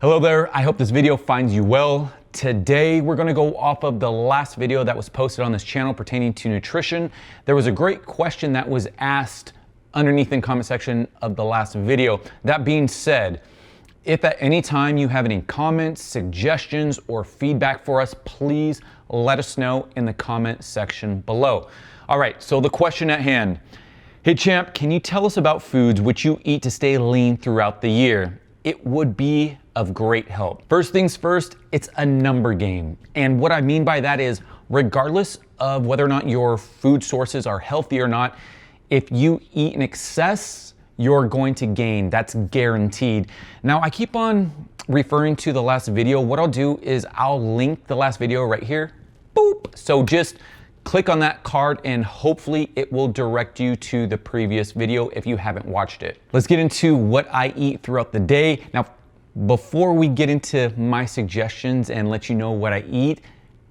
Hello there, I hope this video finds you well. Today, we're gonna go off of the last video that was posted on this channel pertaining to nutrition. There was a great question that was asked underneath in the comment section of the last video. That being said, if at any time you have any comments, suggestions, or feedback for us, please let us know in the comment section below. All right, so the question at hand. Hey champ, can you tell us about foods which you eat to stay lean throughout the year? It would be of great help. First things first, it's a number game. And what I mean by that is, regardless of whether or not your food sources are healthy or not, if you eat in excess, you're going to gain. That's guaranteed. Now, I keep on referring to the last video. What I'll do is I'll link the last video right here. Boop. So just click on that card and hopefully it will direct you to the previous video if you haven't watched it. Let's get into what I eat throughout the day. Now, before we get into my suggestions and let you know what I eat,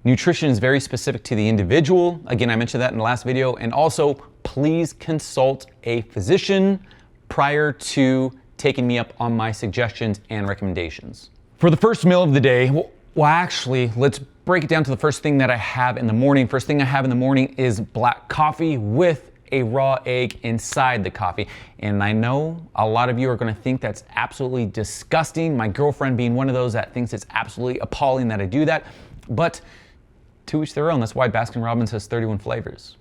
nutrition is very specific to the individual. Again, I mentioned that in the last video. And also, please consult a physician prior to taking me up on my suggestions and recommendations. For the first meal of the day, well, actually, let's break it down to the first thing that I have in the morning. First thing I have in the morning is black coffee with a raw egg inside the coffee. And I know a lot of you are gonna think that's absolutely disgusting. My girlfriend being one of those that thinks it's absolutely appalling that I do that. But to each their own. That's why Baskin-Robbins has 31 flavors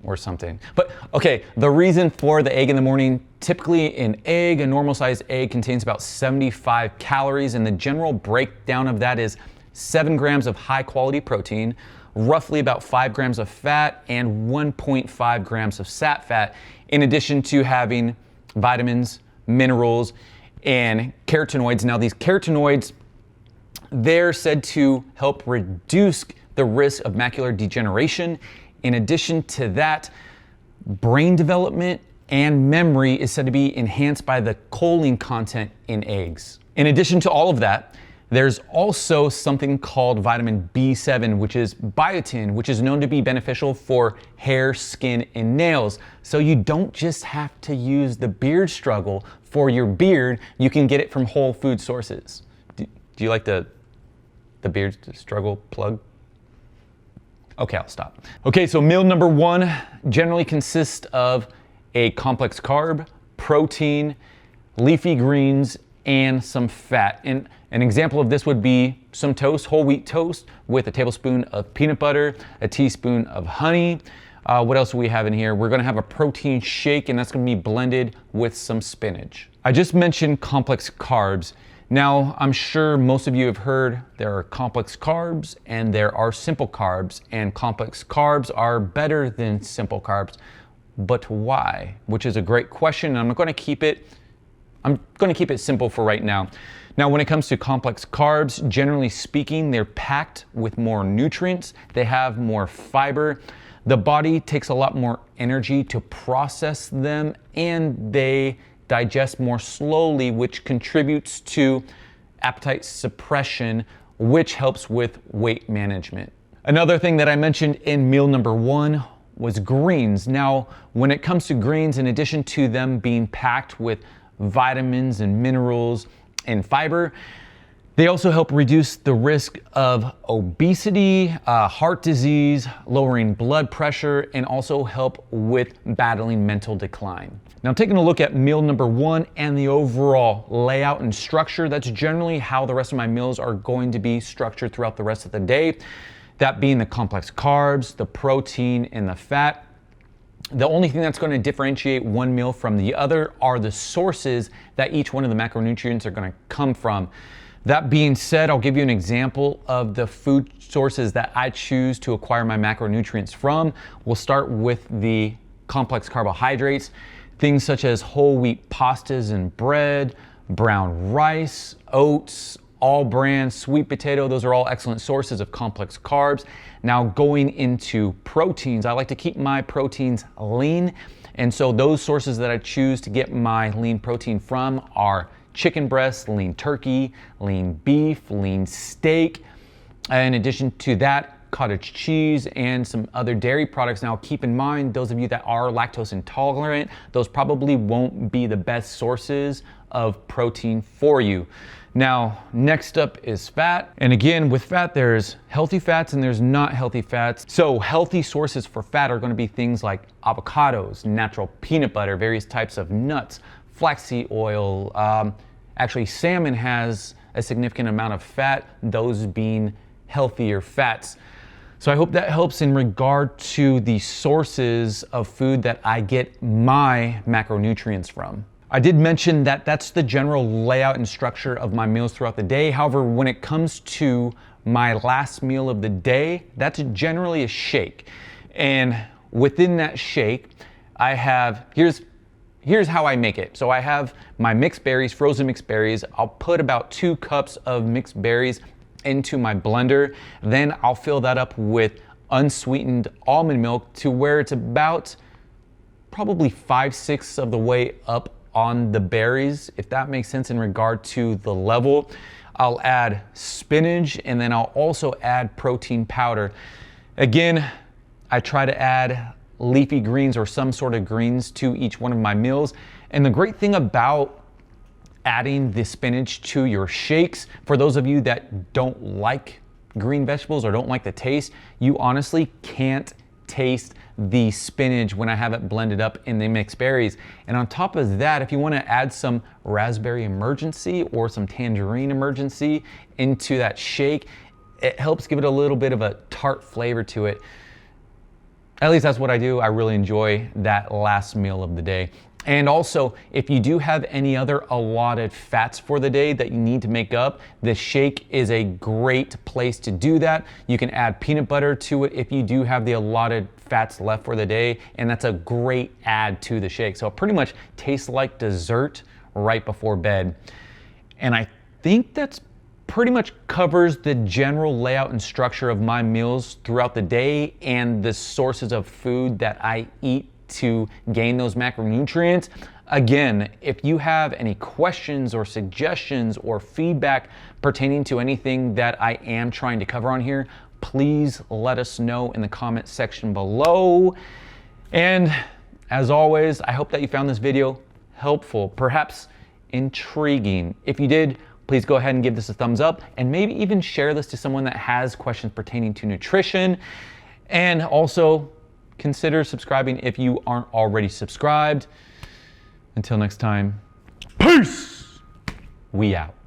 or something. But okay, the reason for the egg in the morning, typically an egg, a normal sized egg contains about 75 calories, and the general breakdown of that is 7 grams of high quality protein, roughly about 5 grams of fat, and 1.5 grams of sat fat, in addition to having vitamins, minerals, and carotenoids. Now these carotenoids, they're said to help reduce the risk of macular degeneration. In addition to that, brain development and memory is said to be enhanced by the choline content in eggs. In addition to all of that, there's also something called vitamin B7, which is biotin, which is known to be beneficial for hair, skin, and nails. So you don't just have to use the beard struggle for your beard, you can get it from whole food sources. Do you like the beard struggle plug? Okay, I'll stop. Okay, so meal number one generally consists of a complex carb, protein, leafy greens, and some fat. And an example of this would be some toast, whole wheat toast with a tablespoon of peanut butter, a teaspoon of honey. What else do we have in here? We're gonna have a protein shake, and that's gonna be blended with some spinach. I just mentioned complex carbs. Now, I'm sure most of you have heard there are complex carbs and there are simple carbs, and complex carbs are better than simple carbs. But why? Which is a great question, and I'm gonna keep it simple for right now. Now, when it comes to complex carbs, generally speaking, they're packed with more nutrients, they have more fiber, the body takes a lot more energy to process them, and they digest more slowly, which contributes to appetite suppression, which helps with weight management. Another thing that I mentioned in meal number one was greens. Now, when it comes to greens, in addition to them being packed with vitamins and minerals and fiber, they also help reduce the risk of obesity, heart disease, lowering blood pressure, and also help with battling mental decline. Now, taking a look at meal number one and the overall layout and structure, that's generally how the rest of my meals are going to be structured throughout the rest of the day. That being the complex carbs, the protein, and the fat. The only thing that's going to differentiate one meal from the other are the sources that each one of the macronutrients are going to come from. That being said, I'll give you an example of the food sources that I choose to acquire my macronutrients from. We'll start with the complex carbohydrates, things such as whole wheat pastas and bread, brown rice, oats, all bran, sweet potato. Those are all excellent sources of complex carbs. Now, going into proteins, I like to keep my proteins lean. And so those sources that I choose to get my lean protein from are chicken breast, lean turkey, lean beef, lean steak. In addition to that, cottage cheese and some other dairy products. Now, keep in mind, those of you that are lactose intolerant, those probably won't be the best sources of protein for you. Now, next up is fat. And again, with fat, there's healthy fats and there's not healthy fats. So healthy sources for fat are going to be things like avocados, natural peanut butter, various types of nuts, flaxseed oil. Actually, salmon has a significant amount of fat, those being healthier fats. So I hope that helps in regard to the sources of food that I get my macronutrients from. I did mention that that's the general layout and structure of my meals throughout the day. However, when it comes to my last meal of the day, that's generally a shake. And within that shake, I have, here's how I make it. So I have my mixed berries, frozen mixed berries. I'll put about 2 cups of mixed berries into my blender. Then I'll fill that up with unsweetened almond milk to where it's about probably 5/6 of the way up on the berries, if that makes sense in regard to the level. I'll add spinach and then I'll also add protein powder. Again, I try to add leafy greens or some sort of greens to each one of my meals. And the great thing about adding the spinach to your shakes, for those of you that don't like green vegetables or don't like the taste, you honestly can't taste the spinach when I have it blended up in the mixed berries. And on top of that, if you want to add some raspberry emergency or some tangerine emergency into that shake, it helps give it a little bit of a tart flavor to it. At least that's what I do. I really enjoy that last meal of the day. And also, if you do have any other allotted fats for the day that you need to make up, the shake is a great place to do that. You can add peanut butter to it if you do have the allotted fats left for the day, and that's a great add to the shake. So it pretty much tastes like dessert right before bed. And I think that's pretty much covers the general layout and structure of my meals throughout the day and the sources of food that I eat to gain those macronutrients. Again, if you have any questions or suggestions or feedback pertaining to anything that I am trying to cover on here, please let us know in the comment section below. And as always, I hope that you found this video helpful, perhaps intriguing. If you did, please go ahead and give this a thumbs up and maybe even share this to someone that has questions pertaining to nutrition. And also, consider subscribing if you aren't already subscribed. Until next time, peace! We out.